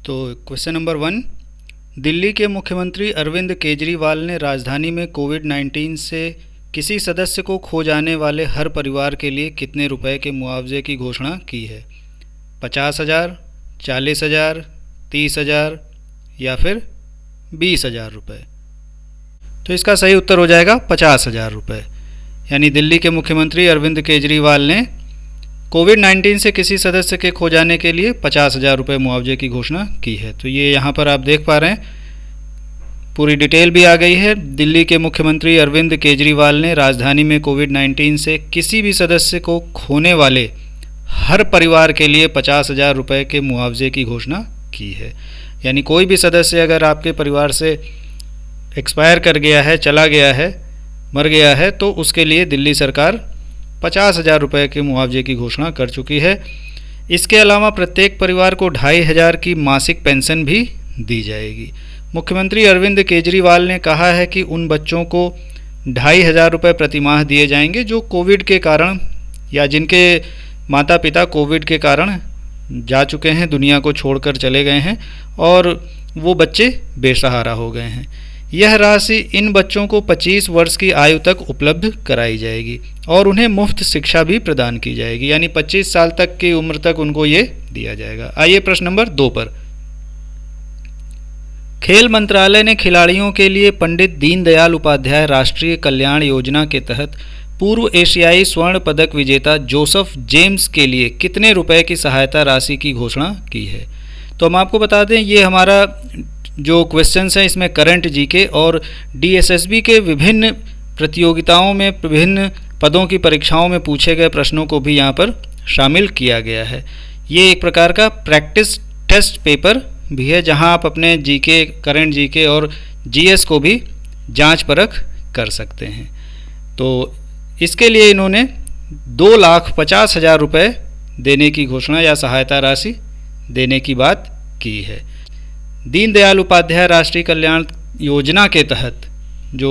तो question number 1, Delhi के मुख्यमंत्री अरविंद केजरीवाल ने राजधानी में कोविड-19 से किसी सदस्य को खो जाने वाले हर परिवार के लिए कितने रुपए के मुआवजे की घोषणा की है? 50,000, 40,000, 30,000 या फिर 20,000 रुपये? तो इसका सही उत्तर हो जाएगा 50,000 रुपये। यानी दिल्ली के मुख्यमंत्री अरविंद केजरीवाल ने कोविड-19 से किसी सदस्य के खो जाने के लिए 50,000 रुपये मुआवजे की घोषणा की है। तो ये यहाँ पर आप देख पा रहे हैं, पूरी डिटेल भी आ गई है। दिल्ली के मुख्यमंत्री अरविंद केजरीवाल ने राजधानी में कोविड-19 से किसी भी सदस्य को खोने वाले हर परिवार के लिए 50,000 रुपये के मुआवजे की घोषणा की है। यानी कोई भी सदस्य अगर आपके परिवार से एक्सपायर कर गया है, चला गया है, मर गया है, तो उसके लिए दिल्ली सरकार 50,000 रुपये के मुआवजे की घोषणा कर चुकी है। इसके अलावा प्रत्येक परिवार को 2,500 की मासिक पेंशन भी दी जाएगी। मुख्यमंत्री अरविंद केजरीवाल ने कहा है कि उन बच्चों को 2,500 रुपये प्रतिमाह दिए जाएंगे जो कोविड के कारण या जिनके माता पिता कोविड के कारण जा चुके हैं, दुनिया को छोड़कर चले गए हैं और वो बच्चे बेसहारा हो गए हैं। यह राशि इन बच्चों को 25 वर्ष की आयु तक उपलब्ध कराई जाएगी और उन्हें मुफ्त शिक्षा भी प्रदान की जाएगी। यानी 25 साल तक की उम्र तक उनको ये दिया जाएगा। आइए प्रश्न नंबर 2 पर। खेल मंत्रालय ने खिलाड़ियों के लिए पंडित दीनदयाल उपाध्याय राष्ट्रीय कल्याण योजना के तहत पूर्व एशियाई स्वर्ण पदक विजेता जोसेफ जेम्स के लिए कितने रुपए की सहायता राशि की घोषणा की है? तो हम आपको बता दें, ये हमारा जो क्वेश्चंस हैं इसमें करंट जीके और डीएसएसबी के विभिन्न प्रतियोगिताओं में विभिन्न पदों की परीक्षाओं में पूछे गए प्रश्नों को भी यहाँ पर शामिल किया गया है। ये एक प्रकार का प्रैक्टिस टेस्ट पेपर भी है जहाँ आप अपने जीके, करंट जीके और जीएस को भी जांच परख कर सकते हैं। तो इसके लिए इन्होंने 2,50,000 रुपये देने की घोषणा या सहायता राशि देने की बात की है। दीनदयाल उपाध्याय राष्ट्रीय कल्याण योजना के तहत जो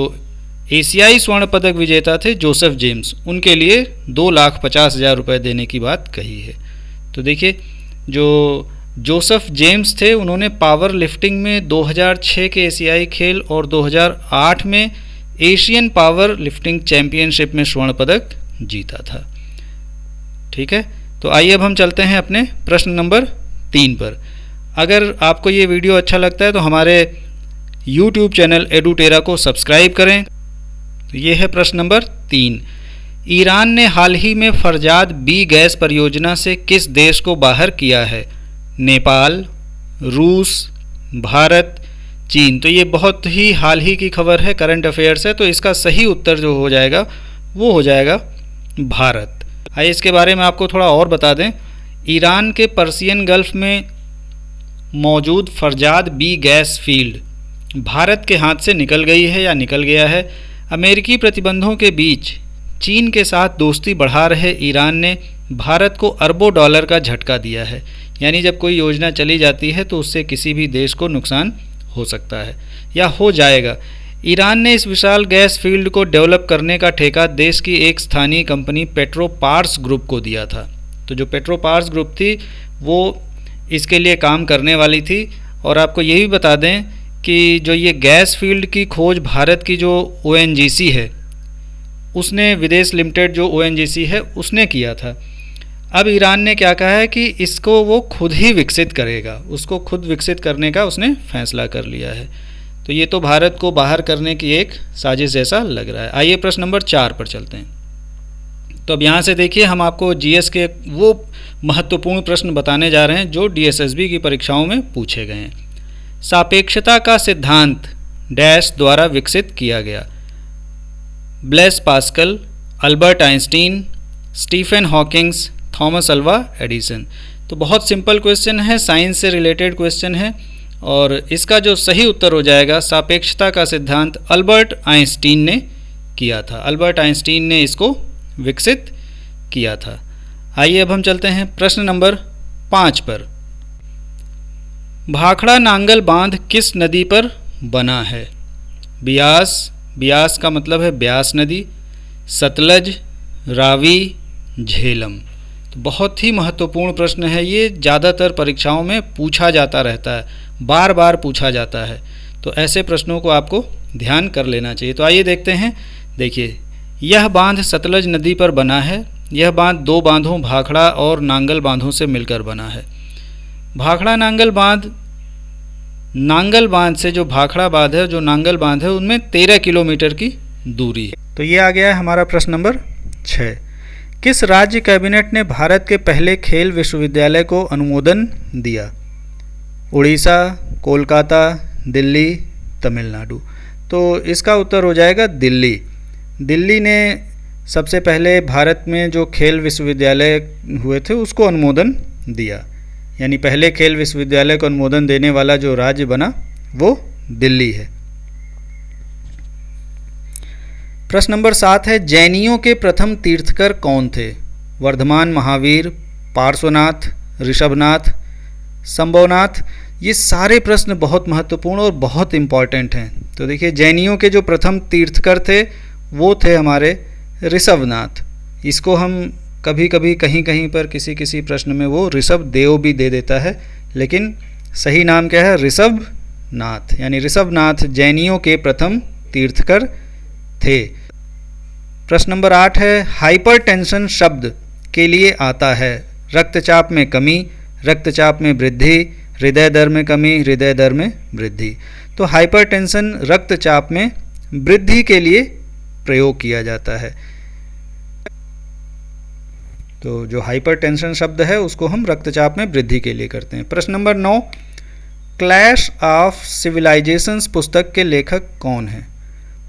एशियाई स्वर्ण पदक विजेता थे जोसेफ जेम्स, उनके लिए 2,50,000 रुपये देने की बात कही है। तो देखिए, जो जोसेफ जेम्स थे उन्होंने पावर लिफ्टिंग में 2006 के एशियाई खेल और 2008 में एशियन पावर लिफ्टिंग चैंपियनशिप में स्वर्ण पदक जीता था। ठीक है, तो आइए अब हम चलते हैं अपने प्रश्न नंबर 3 पर। अगर आपको ये वीडियो अच्छा लगता है तो हमारे YouTube चैनल एडुटेरा को सब्सक्राइब करें। तो ये है प्रश्न नंबर 3। ईरान ने हाल ही में फरजाद बी गैस परियोजना से किस देश को बाहर किया है? नेपाल, रूस, भारत, चीन। तो ये बहुत ही हाल ही की खबर है, करंट अफेयर्स है, तो इसका सही उत्तर जो हो जाएगा वो हो जाएगा भारत। आइए इसके बारे में आपको थोड़ा और बता दें। ईरान के पर्सियन गल्फ में मौजूद Farzad B gas field Bharat के हाथ से निकल गई है या निकल गया है। अमेरिकी प्रतिबंधों के बीच चीन के साथ दोस्ती बढ़ा रहे ईरान ने भारत को अरबों डॉलर का झटका दिया है। यानी जब कोई योजना चली जाती है तो उससे किसी भी देश को नुकसान हो सकता है या हो जाएगा। ईरान ने इस विशाल गैस फील्ड को डेवलप करने का ठेका देश की एक स्थानीय कंपनी पेट्रोपार्स ग्रुप को दिया था। तो जो पेट्रोपार्स ग्रुप थी वो इसके लिए काम करने वाली थी। और आपको ये भी बता दें कि जो ये गैस फील्ड की खोज भारत की जो ONGC है उसने, विदेश लिमिटेड जो ONGC है उसने किया था। अब ईरान ने क्या कहा है कि इसको वो खुद ही विकसित करेगा, उसको खुद विकसित करने का उसने फैसला कर लिया है। तो ये तो भारत को बाहर करने की एक साजिश जैसा लग रहा है। आइए प्रश्न नंबर 4 पर चलते हैं। तो अब यहाँ से देखिए, हम आपको जीएस के वो महत्वपूर्ण प्रश्न बताने जा रहे हैं जो डीएसएसबी की परीक्षाओं में पूछे गए हैं। सापेक्षता का सिद्धांत डैश द्वारा विकसित किया गया? Blaise Pascal, Albert Einstein, Stephen Hawkings, Thomas Alva Edison. तो बहुत सिंपल क्वेश्चन है, साइंस से रिलेटेड क्वेश्चन है और इसका जो सही उत्तर हो जाएगा, सापेक्षता का सिद्धांत अल्बर्ट आइंस्टीन ने किया था। अल्बर्ट आइंस्टीन ने इसको विकसित किया था। आइए अब हम चलते हैं प्रश्न नंबर 5 पर। भाखड़ा नांगल बांध किस नदी पर बना है? बियास, बियास का मतलब है ब्यास नदी, सतलज, रावी, झेलम। तो बहुत ही महत्वपूर्ण प्रश्न है ये, ज़्यादातर परीक्षाओं में पूछा जाता रहता है, बार बार पूछा जाता है। तो ऐसे प्रश्नों को आपको ध्यान कर लेना चाहिए। तो आइए देखते हैं। देखिए, यह बांध सतलज नदी पर बना है। यह बांध दो बांधों भाखड़ा और नांगल बांधों से मिलकर बना है। भाखड़ा नांगल बांध से जो भाखड़ा बांध है, जो नांगल बांध है, उनमें 13 किलोमीटर की दूरी है। तो ये आ गया है हमारा प्रश्न नंबर 6। किस राज्य कैबिनेट ने भारत के पहले खेल विश्वविद्यालय को अनुमोदन दिया? उड़ीसा, कोलकाता, दिल्ली, तमिलनाडु। तो इसका उत्तर हो जाएगा दिल्ली। दिल्ली ने सबसे पहले भारत में जो खेल विश्वविद्यालय हुए थे उसको अनुमोदन दिया, यानी पहले खेल विश्वविद्यालय को अनुमोदन देने वाला जो राज्य बना वो दिल्ली है। प्रश्न नंबर 7 है, जैनियों के प्रथम तीर्थकर कौन थे? वर्धमान महावीर, पार्श्वनाथ, ऋषभनाथ, संभवनाथ। ये सारे प्रश्न बहुत महत्वपूर्ण और बहुत इम्पॉर्टेंट हैं। तो देखिए, जैनियों के जो प्रथम तीर्थकर थे वो थे हमारे ऋषभनाथ। इसको हम कभी कभी कहीं कहीं पर किसी किसी प्रश्न में वो ऋषभ देव भी दे देता है, लेकिन सही नाम क्या है? ऋषभनाथ। यानी ऋषभनाथ जैनियों के प्रथम तीर्थकर थे। प्रश्न नंबर 8 है, हाइपरटेंशन शब्द के लिए आता है रक्तचाप में कमी, रक्तचाप में वृद्धि, हृदय दर में कमी, हृदय दर में वृद्धि। तो हाइपरटेंशन रक्तचाप में वृद्धि के लिए प्रयोग किया जाता है। तो जो हाइपरटेंशन शब्द है उसको हम रक्तचाप में वृद्धि के लिए करते हैं। प्रश्न नंबर 9, क्लैश ऑफ सिविलाइजेशंस पुस्तक के लेखक कौन हैं?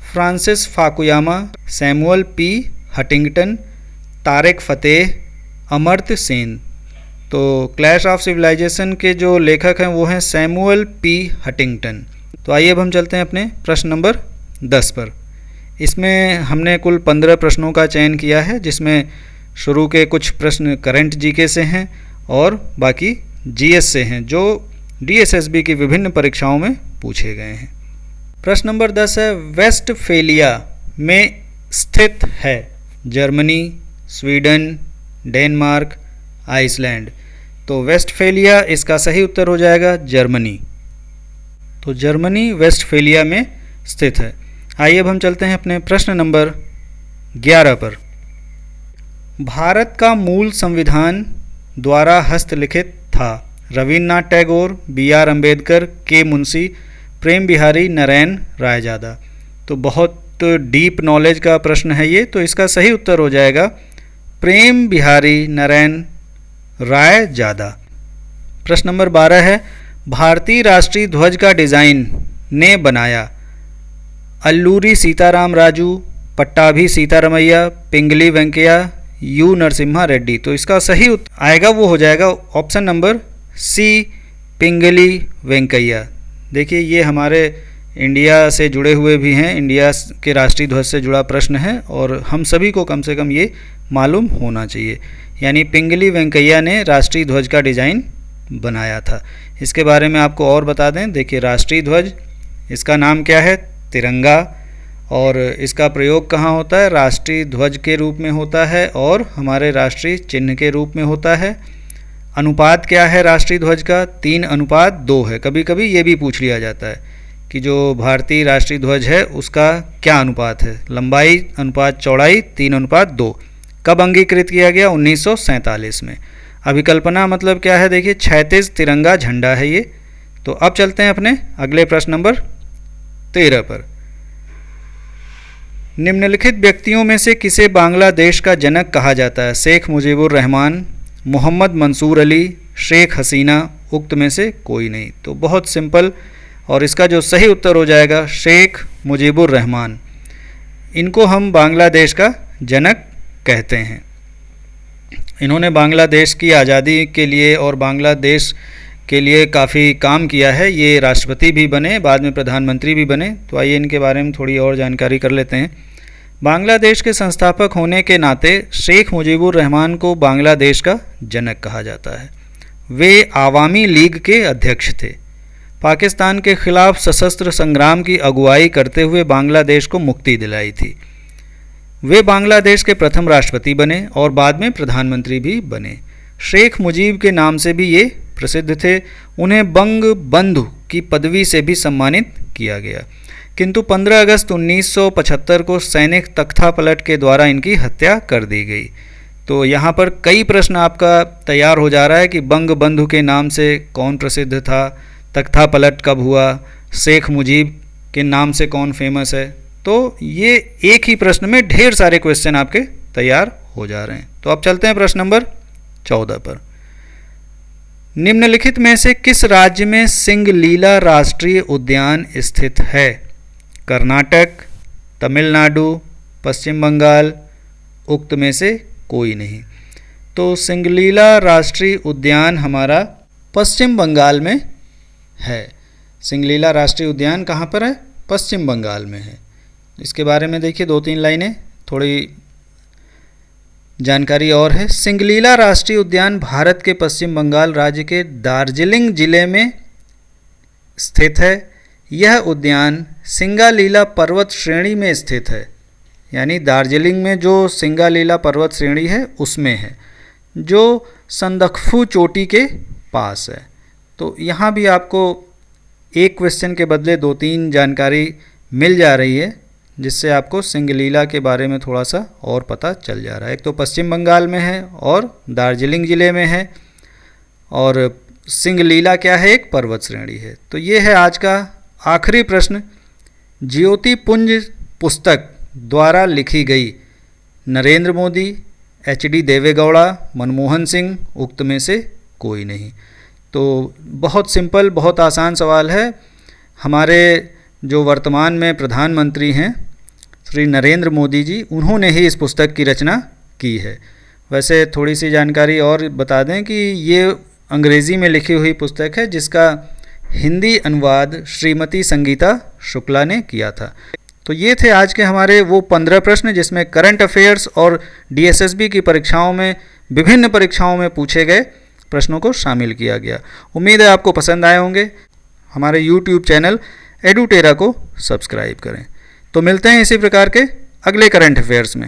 Francis Fukuyama, Samuel P Huntington, Tarek Fatah, Amartya Sen. तो क्लैश ऑफ सिविलाइजेशन के जो लेखक हैं वो हैं सैमुअल पी हटिंगटन। तो आइए अब हम चलते हैं अपने प्रश्न नंबर 10 पर। इसमें हमने कुल 15 प्रश्नों का चयन किया है, जिसमें शुरू के कुछ प्रश्न करंट जीके से हैं और बाकी जीएस से हैं, जो डीएसएसबी की विभिन्न परीक्षाओं में पूछे गए हैं। प्रश्न नंबर 10 है, वेस्टफेलिया में स्थित है जर्मनी, स्वीडन, डेनमार्क, आइसलैंड। तो वेस्टफेलिया इसका सही उत्तर हो जाएगा जर्मनी। तो जर्मनी वेस्टफेलिया में स्थित है। आइए अब हम चलते हैं अपने प्रश्न नंबर 11 पर। भारत का मूल संविधान द्वारा हस्तलिखित था? रविन्द्रनाथ टैगोर, बी.आर. अम्बेडकर, के. मुंशी, प्रेम बिहारी नरैन रायजादा। तो बहुत डीप नॉलेज का प्रश्न है ये। तो इसका सही उत्तर हो जाएगा प्रेम बिहारी नरैन रायजादा। प्रश्न नंबर 12 है, भारतीय राष्ट्रीय ध्वज का डिज़ाइन ने बनाया? अल्लूरी सीताराम राजू, पट्टाभी सीतारमैया, पिंगली वेंकैया, यू नरसिम्हा रेड्डी। तो इसका सही उत्तर आएगा वो हो जाएगा ऑप्शन नंबर सी, पिंगली वेंकैया। देखिए, ये हमारे इंडिया से जुड़े हुए भी हैं, इंडिया के राष्ट्रीय ध्वज से जुड़ा प्रश्न है और हम सभी को कम से कम ये मालूम होना चाहिए। यानी पिंगली वेंकैया ने राष्ट्रीय ध्वज का डिज़ाइन बनाया था। इसके बारे में आपको और बता दें। देखिए, राष्ट्रीय ध्वज, इसका नाम क्या है? तिरंगा। और इसका प्रयोग कहाँ होता है? राष्ट्रीय ध्वज के रूप में होता है और हमारे राष्ट्रीय चिन्ह के रूप में होता है। अनुपात क्या है राष्ट्रीय ध्वज का? 3:2 है। कभी कभी ये भी पूछ लिया जाता है कि जो भारतीय राष्ट्रीय ध्वज है उसका क्या अनुपात है? लंबाई अनुपात चौड़ाई 3:2। कब अंगीकृत किया गया? 1947 में। अभिकल्पना मतलब क्या है? देखिए, क्षैतिज तिरंगा झंडा है ये। तो अब चलते हैं अपने अगले प्रश्न नंबर 13 पर। निम्नलिखित व्यक्तियों में से किसे बांग्लादेश का जनक कहा जाता है? शेख मुजीबुर रहमान, मोहम्मद मंसूर अली, शेख हसीना, उक्त में से कोई नहीं। तो बहुत सिंपल, और इसका जो सही उत्तर हो जाएगा शेख मुजीबुर रहमान। इनको हम बांग्लादेश का जनक कहते हैं। इन्होंने बांग्लादेश की आज़ादी के लिए और बांग्लादेश के लिए काफ़ी काम किया है। ये राष्ट्रपति भी बने, बाद में प्रधानमंत्री भी बने। तो आइए इनके बारे में थोड़ी और जानकारी कर लेते हैं। बांग्लादेश के संस्थापक होने के नाते शेख मुजीबुर रहमान को बांग्लादेश का जनक कहा जाता है। वे आवामी लीग के अध्यक्ष थे। पाकिस्तान के खिलाफ सशस्त्र संग्राम की अगुवाई करते हुए बांग्लादेश को मुक्ति दिलाई थी। वे बांग्लादेश के प्रथम राष्ट्रपति बने और बाद में प्रधानमंत्री भी बने। शेख मुजीब के नाम से भी ये प्रसिद्ध थे। उन्हें बंग बंधु की पदवी से भी सम्मानित किया गया, किंतु 15 अगस्त 1975 को सैनिक तख्तापलट के द्वारा इनकी हत्या कर दी गई। तो यहाँ पर कई प्रश्न आपका तैयार हो जा रहा है कि बंग बंधु के नाम से कौन प्रसिद्ध था, तख्तापलट कब हुआ, शेख मुजीब के नाम से कौन फेमस है। तो ये एक ही प्रश्न में ढेर सारे क्वेश्चन आपके तैयार हो जा रहे हैं। तो अब चलते हैं प्रश्न नंबर 14 पर। निम्नलिखित में से किस राज्य में सिंगलीला राष्ट्रीय उद्यान स्थित है? कर्नाटक, तमिलनाडु, पश्चिम बंगाल, उक्त में से कोई नहीं। तो सिंगलीला राष्ट्रीय उद्यान हमारा पश्चिम बंगाल में है। सिंगलीला राष्ट्रीय उद्यान कहाँ पर है? पश्चिम बंगाल में है। इसके बारे में देखिए 2-3 लाइनें, थोड़ी जानकारी और है। सिंगलीला राष्ट्रीय उद्यान भारत के पश्चिम बंगाल राज्य के दार्जिलिंग जिले में स्थित है। यह उद्यान सिंगालीला पर्वत श्रेणी में स्थित है, यानी दार्जिलिंग में जो सिंगालीला पर्वत श्रेणी है उसमें है, जो संदकफू चोटी के पास है। तो यहाँ भी आपको एक क्वेश्चन के बदले 2-3 जानकारी मिल जा रही है, जिससे आपको सिंगलीला के बारे में थोड़ा सा और पता चल जा रहा है। एक तो पश्चिम बंगाल में है और दार्जिलिंग ज़िले में है, और सिंगलीला क्या है? एक पर्वत श्रेणी है। तो ये है आज का आखिरी प्रश्न। ज्योतिपुंज पुस्तक द्वारा लिखी गई नरेंद्र मोदी, HD देवेगौड़ा, मनमोहन सिंह, उक्त में से कोई नहीं। तो बहुत सिंपल, बहुत आसान सवाल है। हमारे जो वर्तमान में प्रधानमंत्री हैं श्री नरेंद्र मोदी जी, उन्होंने ही इस पुस्तक की रचना की है। वैसे थोड़ी सी जानकारी और बता दें कि ये अंग्रेज़ी में लिखी हुई पुस्तक है, जिसका हिंदी अनुवाद श्रीमती संगीता शुक्ला ने किया था। तो ये थे आज के हमारे वो 15 प्रश्न, जिसमें करंट अफेयर्स और DSSB की परीक्षाओं में, विभिन्न परीक्षाओं में पूछे गए प्रश्नों को शामिल किया गया। उम्मीद है आपको पसंद आए होंगे। हमारे YouTube चैनल एडुटेरा को सब्सक्राइब करें। तो मिलते हैं इसी प्रकार के अगले करंट अफेयर्स में।